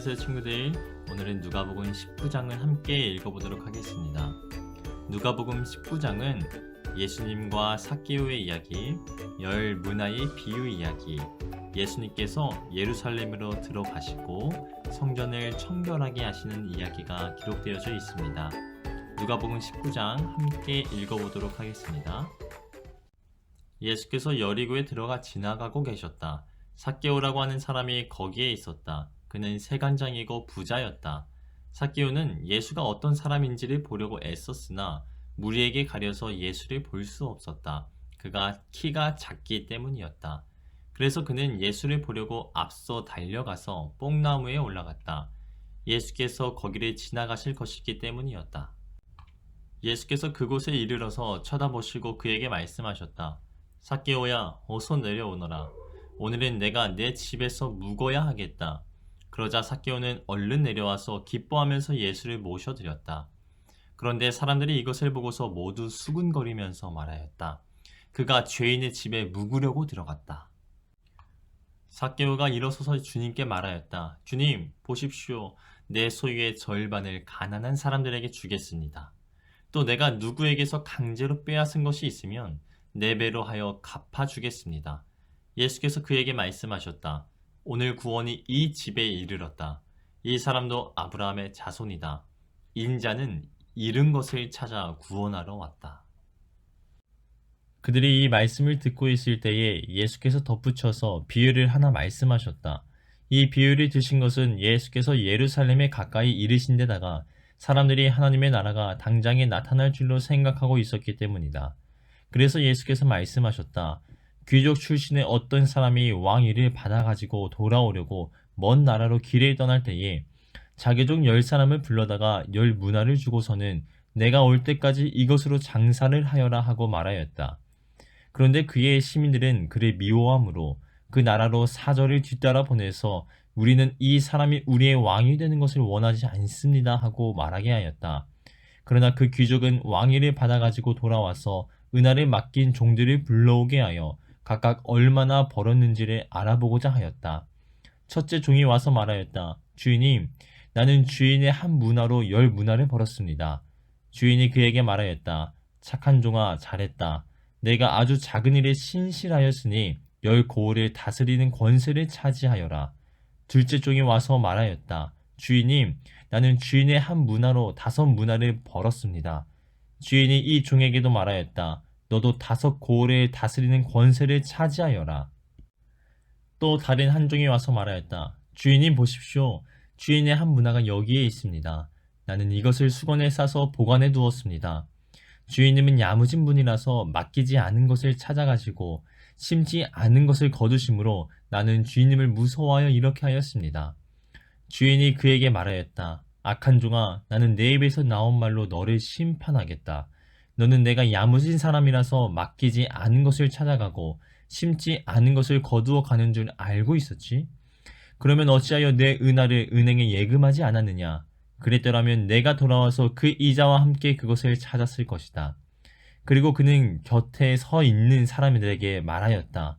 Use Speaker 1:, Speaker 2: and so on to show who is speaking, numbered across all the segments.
Speaker 1: 안녕하세요 친구들. 오늘은 누가복음 19장을 함께 읽어보도록 하겠습니다. 누가복음 19장은 예수님과 삭개오의 이야기, 열 문화의 비유 이야기, 예수님께서 예루살렘으로 들어가시고 성전을 청결하게 하시는 이야기가 기록되어져 있습니다. 누가복음 19장 함께 읽어보도록 하겠습니다. 예수께서 여리고에 들어가 지나가고 계셨다. 삭개오라고 하는 사람이 거기에 있었다. 그는 세간장이고 부자였다. 삭개오는 예수가 어떤 사람인지를 보려고 애썼으나 무리에게 가려서 예수를 볼 수 없었다. 그가 키가 작기 때문이었다. 그래서 그는 예수를 보려고 앞서 달려가서 뽕나무에 올라갔다. 예수께서 거기를 지나가실 것이기 때문이었다. 예수께서 그곳에 이르러서 쳐다보시고 그에게 말씀하셨다. 삭개오야, 어서 내려오너라. 오늘은 내가 내 집에서 묵어야 하겠다. 그러자 삭개오는 얼른 내려와서 기뻐하면서 예수를 모셔드렸다. 그런데 사람들이 이것을 보고서 모두 수군거리면서 말하였다. 그가 죄인의 집에 묵으려고 들어갔다. 삭개오가 일어서서 주님께 말하였다. 주님, 보십시오. 내 소유의 절반을 가난한 사람들에게 주겠습니다. 또 내가 누구에게서 강제로 빼앗은 것이 있으면 네 배로 하여 갚아주겠습니다. 예수께서 그에게 말씀하셨다. 오늘 구원이 이 집에 이르렀다. 이 사람도 아브라함의 자손이다. 인자는 잃은 것을 찾아 구원하러 왔다. 그들이 이 말씀을 듣고 있을 때에 예수께서 덧붙여서 비유를 하나 말씀하셨다. 이 비유를 드신 것은 예수께서 예루살렘에 가까이 이르신 데다가 사람들이 하나님의 나라가 당장에 나타날 줄로 생각하고 있었기 때문이다. 그래서 예수께서 말씀하셨다. 귀족 출신의 어떤 사람이 왕위를 받아가지고 돌아오려고 먼 나라로 길을 떠날 때에 자기 종 10사람을 불러다가 10문화를 주고서는 내가 올 때까지 이것으로 장사를 하여라 하고 말하였다. 그런데 그의 시민들은 그를 미워함으로 그 나라로 사절을 뒤따라 보내서 우리는 이 사람이 우리의 왕이 되는 것을 원하지 않습니다 하고 말하게 하였다. 그러나 그 귀족은 왕위를 받아가지고 돌아와서 은하를 맡긴 종들을 불러오게 하여 각각 얼마나 벌었는지를 알아보고자 하였다. 첫째 종이 와서 말하였다. 주인님, 나는 주인의 한 문화로 10문화를 벌었습니다. 주인이 그에게 말하였다. 착한 종아, 잘했다. 내가 아주 작은 일에 신실하였으니 10고을을 다스리는 권세를 차지하여라. 둘째 종이 와서 말하였다. 주인님, 나는 주인의 한 문화로 5문화를 벌었습니다. 주인이 이 종에게도 말하였다. 너도 5고을을 다스리는 권세를 차지하여라. 또 다른 한 종이 와서 말하였다. 주인님 보십시오. 주인의 한 문화가 여기에 있습니다. 나는 이것을 수건에 싸서 보관해 두었습니다. 주인님은 야무진 분이라서 맡기지 않은 것을 찾아가시고 심지 않은 것을 거두심으로 나는 주인님을 무서워하여 이렇게 하였습니다. 주인이 그에게 말하였다. 악한 종아, 나는 내 입에서 나온 말로 너를 심판하겠다. 너는 내가 야무진 사람이라서 맡기지 않은 것을 찾아가고 심지 않은 것을 거두어 가는 줄 알고 있었지? 그러면 어찌하여 내 은하를 은행에 예금하지 않았느냐? 그랬더라면 내가 돌아와서 그 이자와 함께 그것을 찾았을 것이다. 그리고 그는 곁에 서 있는 사람들에게 말하였다.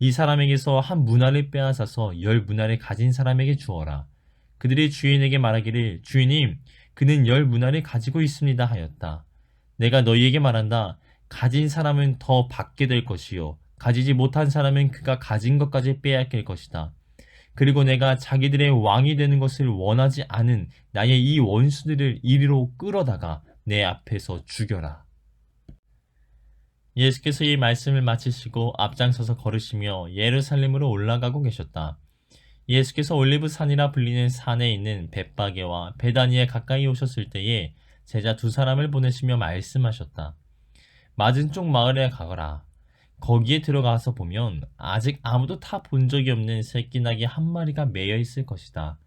Speaker 1: 이 사람에게서 한 문화를 빼앗아서 10문화를 가진 사람에게 주어라. 그들이 주인에게 말하기를 주인님, 그는 10문화를 가지고 있습니다 하였다. 내가 너희에게 말한다. 가진 사람은 더 받게 될 것이요. 가지지 못한 사람은 그가 가진 것까지 빼앗길 것이다. 그리고 내가 자기들의 왕이 되는 것을 원하지 않은 나의 이 원수들을 이리로 끌어다가 내 앞에서 죽여라. 예수께서 이 말씀을 마치시고 앞장서서 걸으시며 예루살렘으로 올라가고 계셨다. 예수께서 올리브산이라 불리는 산에 있는 벳바게와 베다니에 가까이 오셨을 때에 제자 2사람을 보내시며 말씀하셨다. 맞은 쪽 마을에 가거라. 거기에 들어가서 보면 아직 아무도 타 본 적이 없는 새끼나귀 한 마리가 매여 있을 것이다.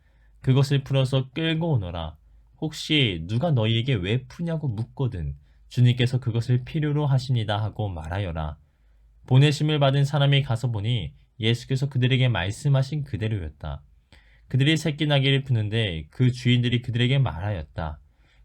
Speaker 1: 그것을 풀어서 끌고 오너라. 혹시 누가 너희에게 왜 푸냐고 묻거든 주님께서 그것을 필요로 하십니다 하고 말하여라. 보내심을 받은 사람이 가서 보니 예수께서 그들에게 말씀하신 그대로였다. 그들이 새끼나귀를 푸는데 그 주인들이 그들에게 말하였다.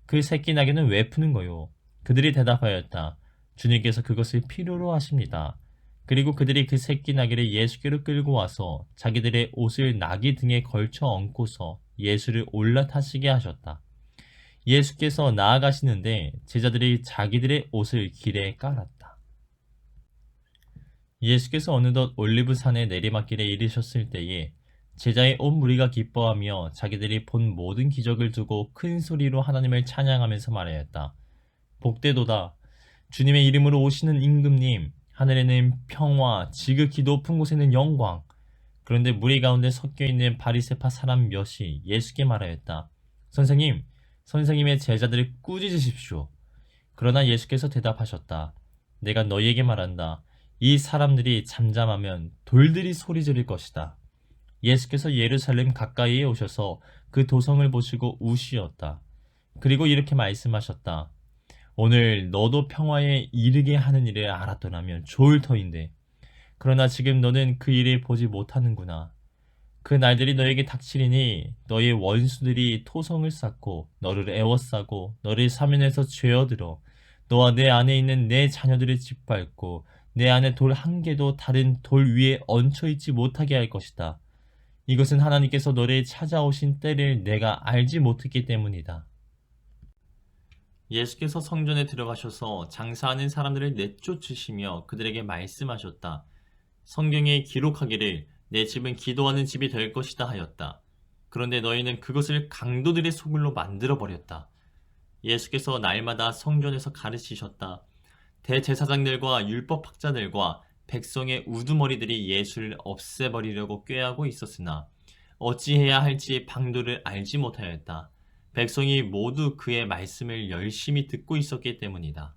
Speaker 1: 그 새끼나귀는 왜 푸는 거요? 그들이 대답하였다. 주님께서 그것을 필요로 하십니다. 그리고 그들이 그 새끼나귀를 예수께로 끌고 와서 자기들의 옷을 나귀 등에 걸쳐 얹고서 예수를 올라타시게 하셨다. 예수께서 나아가시는데 제자들이 자기들의 옷을 길에 깔았다. 예수께서 어느덧 올리브산의 내리막길에 이르셨을 때에 제자의 온 무리가 기뻐하며 자기들이 본 모든 기적을 두고 큰 소리로 하나님을 찬양하면서 말하였다. 복되도다. 주님의 이름으로 오시는 임금님, 하늘에는 평화, 지극히 높은 곳에는 영광. 그런데 무리 가운데 섞여 있는 바리새파 사람 몇이 예수께 말하였다. 선생님, 선생님의 제자들을 꾸짖으십시오. 그러나 예수께서 대답하셨다. 내가 너희에게 말한다. 이 사람들이 잠잠하면 돌들이 소리 지를 것이다. 예수께서 예루살렘 가까이에 오셔서 그 도성을 보시고 우시었다. 그리고 이렇게 말씀하셨다. 오늘 너도 평화에 이르게 하는 일을 알았더라면 좋을 터인데 그러나 지금 너는 그 일을 보지 못하는구나. 그 날들이 너에게 닥치리니 너의 원수들이 토성을 쌓고 너를 애워싸고 너를 사면에서 죄어들어 너와 내 안에 있는 내 자녀들을 짓밟고 내 안에 돌 한 개도 다른 돌 위에 얹혀있지 못하게 할 것이다. 이것은 하나님께서 너를 찾아오신 때를 내가 알지 못했기 때문이다. 예수께서 성전에 들어가셔서 장사하는 사람들을 내쫓으시며 그들에게 말씀하셨다. 성경에 기록하기를 내 집은 기도하는 집이 될 것이다 하였다. 그런데 너희는 그것을 강도들의 소굴로 만들어버렸다. 예수께서 날마다 성전에서 가르치셨다. 대제사장들과 율법학자들과 백성의 우두머리들이 예수를 없애버리려고 꾀하고 있었으나 어찌해야 할지 방도를 알지 못하였다. 백성이 모두 그의 말씀을 열심히 듣고 있었기 때문이다.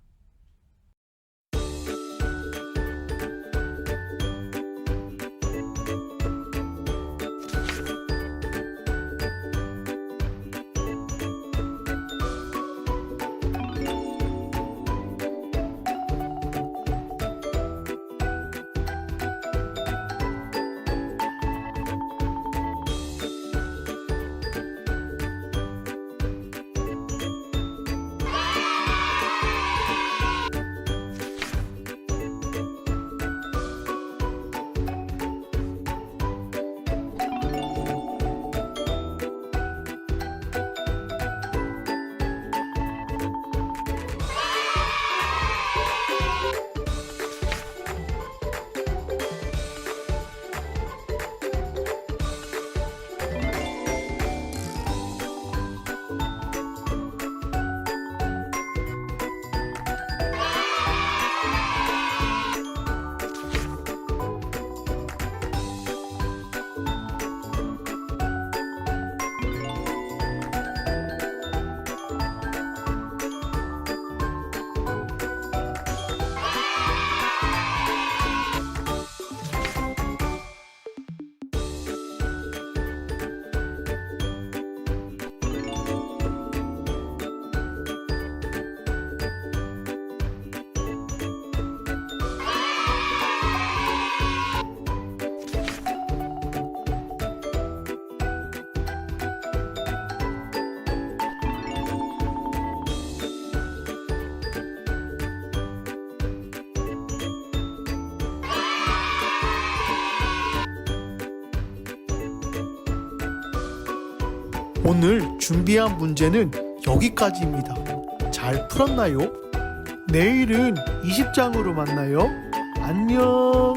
Speaker 2: 오늘 준비한 문제는 여기까지입니다. 잘 풀었나요? 내일은 20장으로 만나요. 안녕.